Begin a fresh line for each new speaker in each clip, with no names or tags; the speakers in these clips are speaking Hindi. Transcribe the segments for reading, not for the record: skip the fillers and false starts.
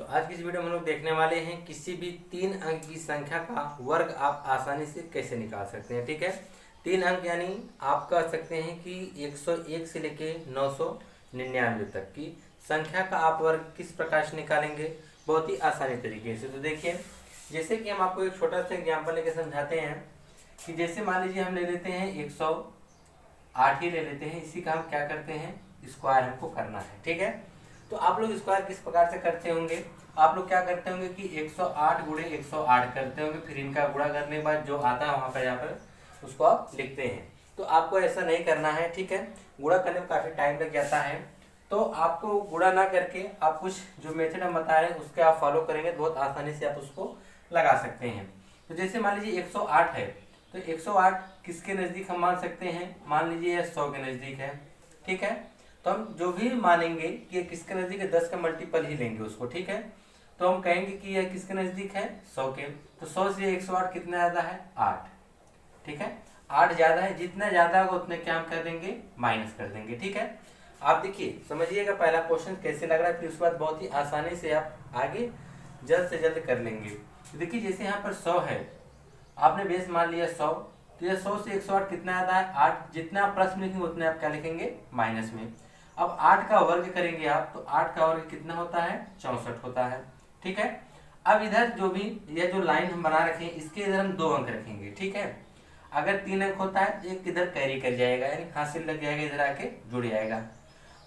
तो आज की इस वीडियो में हम लोग देखने वाले हैं किसी भी 3 अंक की संख्या का वर्ग आप आसानी से कैसे निकाल सकते हैं। ठीक है, 3 अंक यानी आप कह सकते हैं कि 101 से लेके 999 तक की संख्या का आप वर्ग किस प्रकार से निकालेंगे, बहुत ही आसानी तरीके से। तो देखिए, जैसे कि हम आपको एक छोटा सा एग्जाम्पल लेके समझाते हैं कि जैसे मान लीजिए हम ले लेते हैं 108 ही ले लेते हैं, इसी का हम क्या करते हैं, स्क्वायर हमको करना है। ठीक है, तो आप लोग स्क्वायर किस प्रकार से करते होंगे, आप लोग क्या करते होंगे कि 108 गुणे 108 करते होंगे, फिर इनका गुणा करने के बाद जो आता है वहां पर यहाँ पर उसको आप लिखते हैं। तो आपको ऐसा नहीं करना है। ठीक है, गुणा करने में काफी टाइम लग जाता है, तो आपको गुणा ना करके आप कुछ जो मेथड हम बता रहे हैं उसके आप फॉलो करेंगे तो बहुत आसानी से आप उसको लगा सकते हैं। तो जैसे मान लीजिए 108 है, तो 108 किसके नजदीक हम मान सकते हैं, मान लीजिए 100 के नजदीक है। ठीक है, तो हम जो भी मानेंगे कि किसके नजदीक है, 10 का मल्टीपल ही लेंगे उसको। ठीक है, तो हम कहेंगे कि यह किसके नजदीक है, 100 के। तो 100 से 108 कितना ज्यादा है, 8। ठीक है, 8 ज्यादा है, जितना ज्यादा होगा उतने क्या हम कर देंगे, माइनस कर देंगे। ठीक है, आप देखिए समझिएगा पहला क्वेश्चन कैसे लग रहा है, फिर उसके बाद बहुत ही आसानी से आप आगे जल्द से जल्द कर लेंगे। तो देखिए जैसे यहाँ पर 100 है, आपने बेस मान लिया 100, तो यह 100 से 108 कितना ज्यादा है, 8। जितना आप प्लस में लिखेंगे उतने आप क्या लिखेंगे, माइनस में। अब 8 का वर्ग करेंगे आप, तो 8 का वर्ग कितना होता है, 64 होता है। ठीक है, अब इधर जो भी यह जो लाइन हम बना रखे हैं इसके इधर हम 2 अंक रखेंगे। ठीक है, अगर 3 अंक होता है तो एक इधर कैरी कर जाएगा, यानी हासिल लग जाएगा, इधर आके जुड़ जाएगा।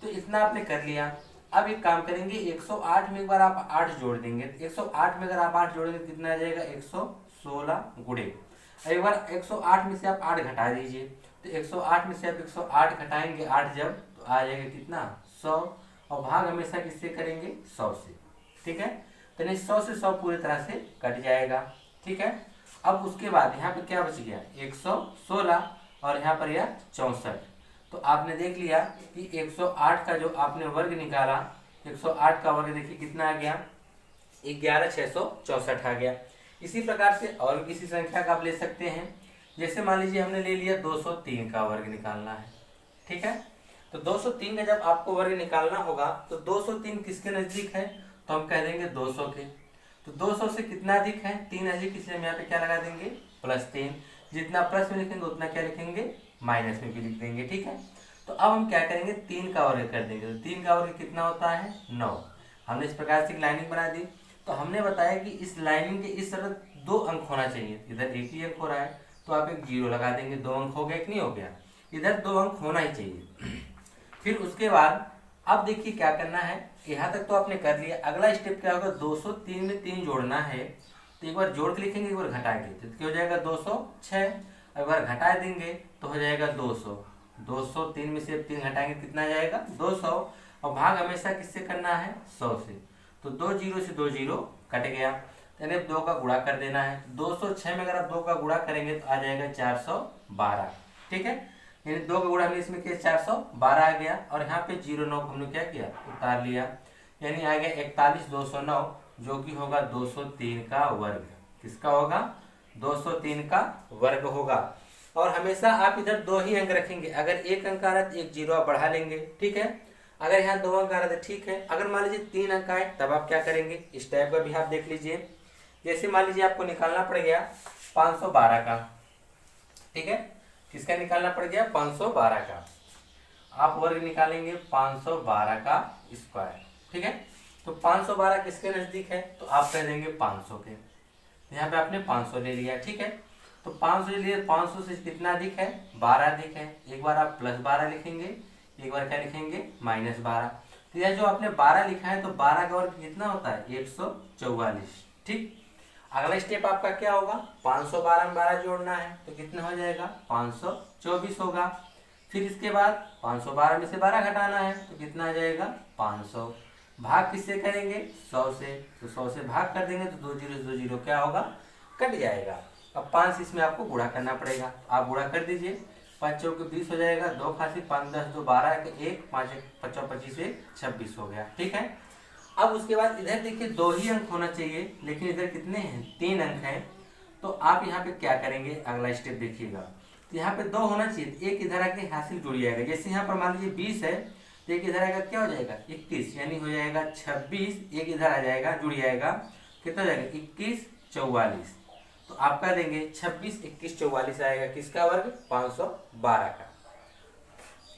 तो इतना आपने कर लिया। अब एक काम करेंगे, 108 में एक बार आप 8 जोड़ देंगे, 108 में अगर आप 8 जोड़ेंगे तो कितना आ जाएगा, 116 गुणे। एक बार 108 में से आप 8 घटा दीजिए, तो 108 में से आप 108 घटाएंगे 8 जब, तो आ जाएगा कितना, 100। और भाग हमेशा किससे करेंगे, 100 से। ठीक है, तो नहीं 100 से 100 पूरी तरह से कट जाएगा। ठीक है, अब उसके बाद यहाँ पे क्या बच गया, 116 और यहाँ पर यह 64। तो आपने देख लिया कि 108 का जो आपने वर्ग निकाला, 108 का वर्ग देखिए कितना आ गया, 11664 आ गया। इसी प्रकार से और किसी संख्या का आप ले सकते हैं। जैसे मान लीजिए हमने ले लिया 203 का वर्ग निकालना है। ठीक है, तो 203 का जब आपको वर्ग निकालना होगा तो 203 किसके नजदीक है, तो हम कह देंगे 200 के। तो 200 से कितना अधिक है, 3 अधिक, इसलिए हम यहाँ पे क्या लगा देंगे, +3। जितना प्लस में लिखेंगे उतना क्या लिखेंगे, माइनस में भी लिख देंगे। ठीक है, तो अब हम क्या करेंगे, 3 का वर्ग कर देंगे। तो 3 का वर्ग कितना होता है, 9। हमने इस प्रकार से लाइनिंग बना दी। तो हमने बताया कि इस लाइनिंग के इस तरह 2 अंक होना चाहिए, इधर एक ही अंक हो रहा है तो आप एक 0 लगा देंगे, 2 अंक हो गया कि नहीं हो गया, इधर 2 अंक होना ही चाहिए। फिर उसके बाद अब देखिए क्या करना है, यहाँ तक तो आपने कर लिया। अगला स्टेप क्या होगा, 203 में 3 जोड़ना है, तो एक बार जोड़ के लिखेंगे, एक बार घटा के, तो क्या हो जाएगा 206। एक बार घटा देंगे तो हो जाएगा 200। 203 में से 3 घटाएंगे कितना आ जाएगा, 200। और भाग हमेशा किससे करना है, 100 से। तो 2 0 से 2 0 कट गया, यानी 2 का गुणा कर देना है। 206 में अगर आप 2 का गुणा करेंगे तो आ जाएगा 412। ठीक है, यानी 2 का गुणा हमने इसमें किया, 412 आ गया। और यहाँ पे 09 को हमने क्या किया, उतार लिया, यानी आ गया 41209, जो कि होगा 203 का वर्ग। किसका होगा, 203 का वर्ग होगा। और हमेशा आप इधर 2 ही अंक रखेंगे, अगर 1 अंक आ रहा है तो 1 0 आप बढ़ा लेंगे। ठीक है, अगर यहाँ 2 अंक आ रहा है तो ठीक है। अगर मान लीजिए 3 अंक आए तब आप क्या करेंगे, इस टाइप का भी आप देख लीजिए। जैसे मान लीजिए आपको निकालना पड़ गया 512 का। ठीक है, किसका निकालना पड़ गया, 512 का। आप वर्ग निकालेंगे 512 का स्क्वायर। ठीक है, तो 512 किसके नजदीक है, तो आप कह देंगे 500 के। यहाँ पे आपने 500 ले लिया। ठीक है, तो 500 ले लिया, 500 से कितना अधिक है, 12 अधिक है। एक बार आप +12 लिखेंगे, एक बार क्या लिखेंगे, -12। तो यह जो आपने 12 लिखा है, तो 12 का वर्ग कितना होता है, 144। ठीक, अगला स्टेप आपका क्या होगा, 512 में 12 जोड़ना है, तो कितना हो जाएगा, 524 होगा। फिर इसके बाद 512 में से 12 घटाना है, तो कितना आ जाएगा, 500। भाग किससे करेंगे, 100 से। तो 100 से भाग कर देंगे तो 2 0 से 2 0 क्या होगा, कट जाएगा। अब 5 इसमें आपको गुणा करना पड़ेगा, आप गुणा कर दीजिए। 5 चौके 20 हो जाएगा, 2 खासी 5 10 2 12 1 5 1 25 1 26 हो गया। ठीक है, अब उसके बाद इधर देखिए 2 ही अंक होना चाहिए, लेकिन इधर कितने हैं, 3 अंक हैं। तो आप यहाँ पे क्या करेंगे, अगला स्टेप देखिएगा। तो यहाँ पे 2 होना चाहिए, एक इधर आके हासिल जुड़ जाएगा। जैसे यहाँ पर मान लीजिए 20 है, तो एक इधर आएगा, क्या हो जाएगा 21, यानी हो जाएगा 26, एक इधर आ जाएगा, जुड़ जाएगा, कितना हो जाएगा 21 44। तो आप क्या देंगे 26 21 44 आएगा किसका वर्ग 512 का।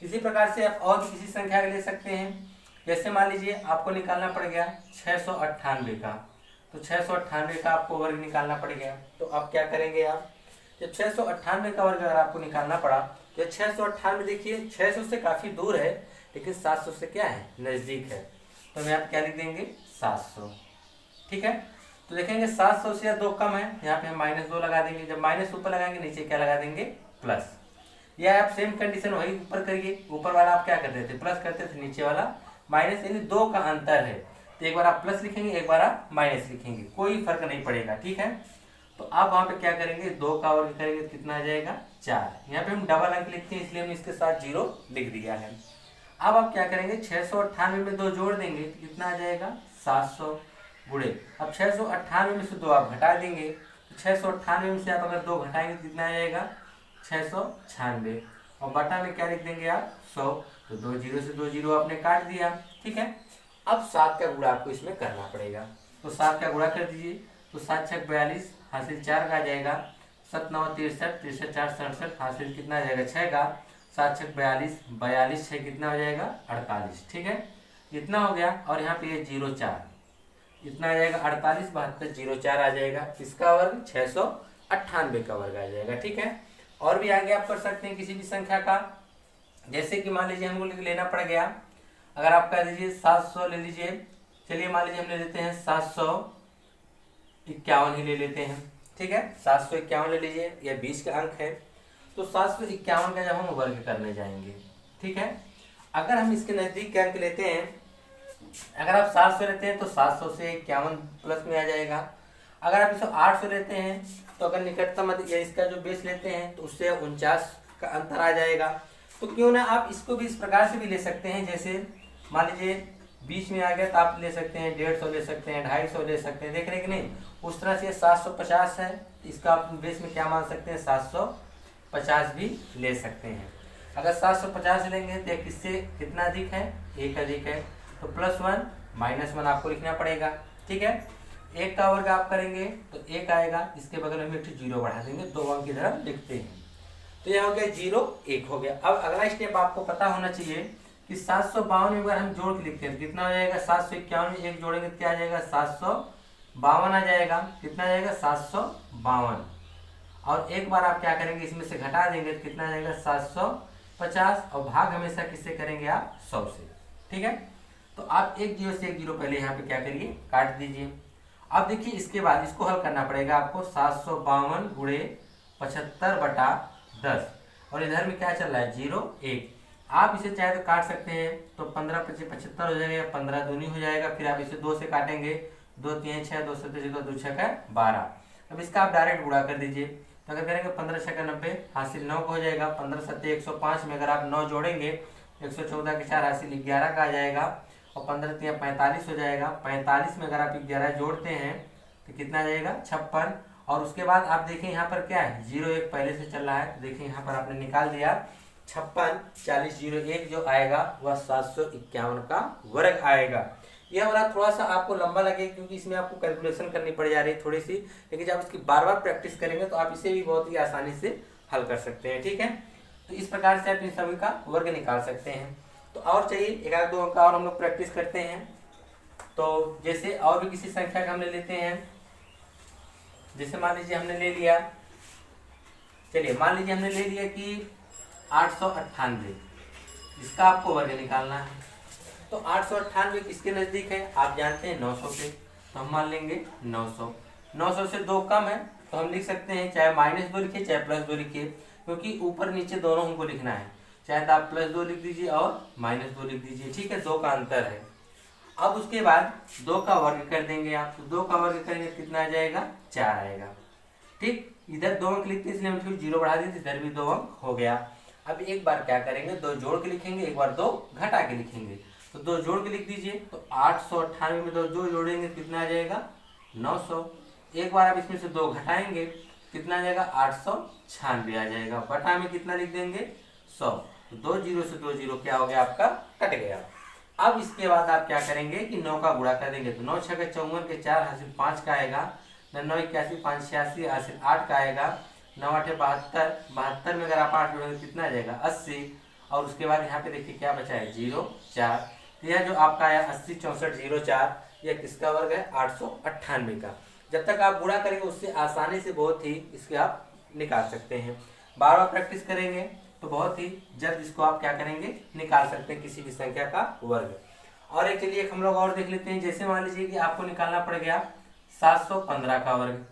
इसी प्रकार से आप और भी किसी संख्या का ले सकते हैं। जैसे मान लीजिए आपको निकालना पड़ गया 698 का, तो 698 का आपको वर्ग निकालना पड़ गया। तो आप क्या करेंगे, आप जब 698 का वर्ग अगर आपको निकालना पड़ा तो 698 देखिए 600 से काफी दूर है लेकिन 700 से क्या है नजदीक है, तो मैं आप क्या लिख देंगे 700। ठीक है, तो देखेंगे 700 से 2 कम है, यहाँ पे हम -2 लगा देंगे। जब माइनस ऊपर लगाएंगे नीचे क्या लगा देंगे प्लस। या आप सेम कंडीशन वही ऊपर करिए, ऊपर वाला आप क्या करते थे प्लस करते थे, नीचे वाला माइनस, यानी 2 का अंतर है तो एक बार आप प्लस लिखेंगे एक बार आप माइनस लिखेंगे, कोई फर्क नहीं पड़ेगा। ठीक है, तो आप वहां पे क्या करेंगे 2 का वर्ग करेंगे तो कितना आ जाएगा 4। यहाँ पे हम डबल अंक लिखते हैं इसलिए हमने इसके साथ 0 लिख दिया है। अब आप क्या करेंगे 698 में 2 जोड़ देंगे तो कितना आ जाएगा 700 गुणे, अब 698 में से 2 आप घटा देंगे तो 698 में से आप अगर 2 घटाएंगे तो कितना आ जाएगा 696, और बटा में क्या लिख देंगे आप 100, तो 2 0 से 2 0 आपने काट दिया। ठीक है, अब 7 का गुणा आपको इसमें करना पड़ेगा, तो 7 का गुणा कर दीजिए, तो 7 6 42 हासिल 4 का आ जाएगा, 7 9 63 63 4 67 हासिल कितना आ जाएगा 6 का, 7 6 42 42 6 कितना हो जाएगा 48। ठीक है, इतना हो गया, और यहाँ पे ये 0 4 इतना आ जाएगा 48 72 0 4 आ जाएगा, इसका वर्ग 698 का वर्ग आ जाएगा। ठीक है, और भी आगे आप कर सकते हैं किसी भी संख्या का, जैसे कि मान लीजिए हमको लेना पड़ गया, अगर आप कह दीजिए 700 ले लीजिए, चलिए मान लीजिए हम ले लेते हैं 751 ही ले लेते हैं। ठीक है, 751 ले लीजिए, यह 20 का अंक है, तो 751 का जब हम वर्ग करने जाएंगे, ठीक है, अगर हम इसके नजदीक के अंक लेते हैं, अगर आप 700 लेते हैं तो 700 से 51 प्लस में आ जाएगा। अगर आप इसे 800 लेते हैं तो अगर निकटतम या इसका जो बेस लेते हैं तो उससे 49 का अंतर आ जाएगा। तो क्यों ना आप इसको भी इस प्रकार से भी ले सकते हैं, जैसे मान लीजिए 20 में आ गया तो आप ले सकते हैं 150 ले सकते हैं 250 ले सकते हैं, देख रहे हैं कि नहीं। उस तरह से 750 है, इसका आप बेस में क्या मान सकते हैं 750 भी ले सकते हैं। अगर 750 लेंगे तो किससे कितना अधिक है, 1 अधिक है, तो +1 -1 आपको लिखना पड़ेगा। ठीक है, 1 का वर्ग आप करेंगे तो 1 आएगा, इसके बगल में एक 0 बढ़ा देंगे, 2 अंक की तरफ लिखते हैं, तो यह हो गया 0 1 हो गया। अब अगला स्टेप आपको पता होना चाहिए कि 752 में अगर हम जोड़ के लिखते हैं तो कितना हो जाएगा, 751 में 1 जोड़ेंगे तो क्या आ जाएगा 752 आ जाएगा, कितना आ जाएगा 752, और एक बार आप क्या करेंगे इसमें से घटा देंगे तो कितना आ जाएगा 750, और भाग हमेशा किससे करेंगे आप 100 से। ठीक है, तो आप 1 0 से 1 0 पहले यहाँ पे क्या करिए काट दीजिए। अब देखिए इसके बाद इसको हल करना पड़ेगा आपको, 752 गुणे 75/10, और इधर में क्या चल रहा है 0 1। आप इसे चाहे तो काट सकते हैं, तो 15 25 75 हो जाएगा, 15 दूनी हो जाएगा, फिर आप इसे 2 से काटेंगे, 2 3 6 2 7 2 2 6 12। अब इसका आप डायरेक्ट गुणा कर दीजिए, तो अगर करेंगे 15 6 90 हासिल 9 का हो जाएगा, 15 7 105 में अगर आप 9 जोड़ेंगे 114 के 4 हासिल 11 का आ जाएगा, और 15 3 45 हो जाएगा, 45 में अगर आप 11 जोड़ते हैं तो कितना आ जाएगा 56। और उसके बाद आप देखें यहाँ पर क्या है 0 1 पहले से चल रहा है, तो देखिए यहाँ पर आपने निकाल दिया 56 40 0 1 जो आएगा वह 751 का वर्ग आएगा। यह वाला थोड़ा सा आपको लंबा लगे क्योंकि इसमें आपको कैलकुलेशन करनी पड़ जा रही है थोड़ी सी, लेकिन जब इसकी बार बार प्रैक्टिस करेंगे तो आप इसे भी बहुत ही आसानी से हल कर सकते हैं। ठीक है, तो इस प्रकार से आप इन सभी का वर्ग निकाल सकते हैं। तो और चाहिए 1 2 अंक और हम लोग प्रैक्टिस करते हैं। तो जैसे और भी किसी संख्या का हम ले लेते हैं, जैसे मान लीजिए हमने ले लिया, चलिए मान लीजिए हमने ले लिया कि 898, इसका आपको वर्ग निकालना है। तो 898 किसके नजदीक है, आप जानते हैं 900 के, तो हम मान लेंगे 900। 900 से 2 कम है तो हम लिख सकते हैं चाहे -2 लिखिए चाहे +2 लिखिए, क्योंकि ऊपर नीचे दोनों हमको लिखना है, चाहे तो आप +2 लिख दीजिए और -2 लिख दीजिए। ठीक है, 2 का अंतर है। अब उसके बाद 2 का वर्ग कर देंगे आप, तो 2 का वर्ग करेंगे कितना आ जाएगा 4 आएगा। ठीक, इधर 2 अंक लिखते हैं इसलिए हम फिर 0 बढ़ा देते, इधर भी 2 अंक हो गया। अब एक बार क्या करेंगे 2 जोड़ के लिखेंगे, एक बार 2 घटा के लिखेंगे, तो 2 जोड़ के लिख दीजिए, तो 898 में 2 जोड़ेंगे कितना आ जाएगा 900। एक बार आप इसमें से 2 घटाएंगे कितना आ जाएगा 896 आ जाएगा, बटा में कितना लिख देंगे 100, तो 2 जीरो से 2 जीरो क्या हो गया आपका, कट गया। अब इसके बाद आप क्या करेंगे कि 9 का गुणा कर देंगे, तो 9 छः 54 के 4 हासिल 5 का आएगा, 9 81 5 86 हासिल 8 का आएगा, 9 8 72, 72 में अगर आप 8 जोड़ेंगे कितना आ जाएगा 80, और उसके बाद यहाँ पे देखिए क्या बचा है 0 4, तो यह जो आपका आया 80 64 0 4, यह किसका वर्ग है 898 का। जब तक आप गुणा करेंगे उससे आसानी से बहुत ही इसके आप निकाल सकते हैं। बार बार प्रैक्टिस करेंगे तो बहुत ही जल्द इसको आप क्या करेंगे, निकाल सकते हैं किसी भी संख्या का वर्ग। और एक चलिए हम लोग और देख लेते हैं। जैसे मान लीजिए कि आपको निकालना पड़ गया 715 का वर्ग,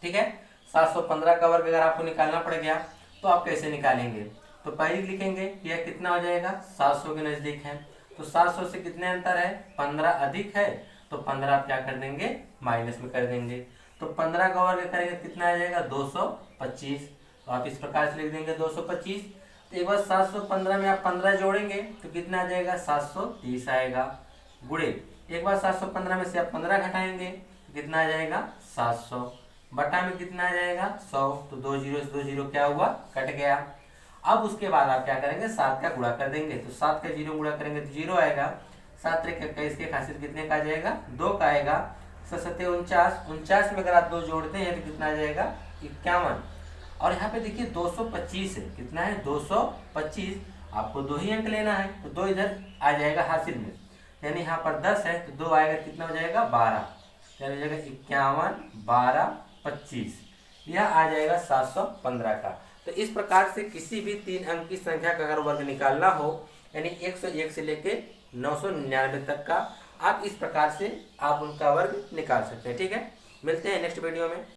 ठीक है। 715 का वर्ग अगर आपको निकालना पड़ गया तो आप कैसे निकालेंगे, तो पहले लिखेंगे यह कितना हो जाएगा 700 के नजदीक है, तो 700 से कितने अंतर है 15 अधिक है, तो 15 आप क्या कर देंगे माइनस में कर देंगे, तो 15 का वर्ग करेंगे कितना आ जाएगा 225, तो आप इस प्रकार से लिख देंगे 225। तो एक बार 715 में आप 15 जोड़ेंगे तो कितना आ जाएगा 730 आएगा, गुणे एक बार 715 में से आप 15 घटाएंगे तो कितना आ जाएगा 700, बटा में कितना आ जाएगा 100, तो 2 जीरो से 2 जीरो क्या हुआ कट गया। अब उसके बाद आप क्या करेंगे 7 का गुणा कर देंगे, तो 7 का 0 गुणा करेंगे तो 0 आएगा, 7 त्रिक 21 के हासिल कितने का आ जाएगा 2 का आएगा, 7 49, 49 में अगर आप 2 जोड़ते हैं तो कितना आ जाएगा 51, और यहाँ पे देखिए 225 है, कितना है 225, आपको 2 ही अंक लेना है तो 2 इधर आ जाएगा हासिल में, यानी यहाँ पर 10 है तो 2 आएगा कितना हो जाएगा 12, यानी हो जाएगा 51 12 25, यह आ जाएगा 715 का। तो इस प्रकार से किसी भी 3 अंक की संख्या का अगर वर्ग निकालना हो, यानी 101 से लेके 999 तक का, आप इस प्रकार से आप उनका वर्ग निकाल सकते हैं। ठीक है, मिलते हैं नेक्स्ट वीडियो में।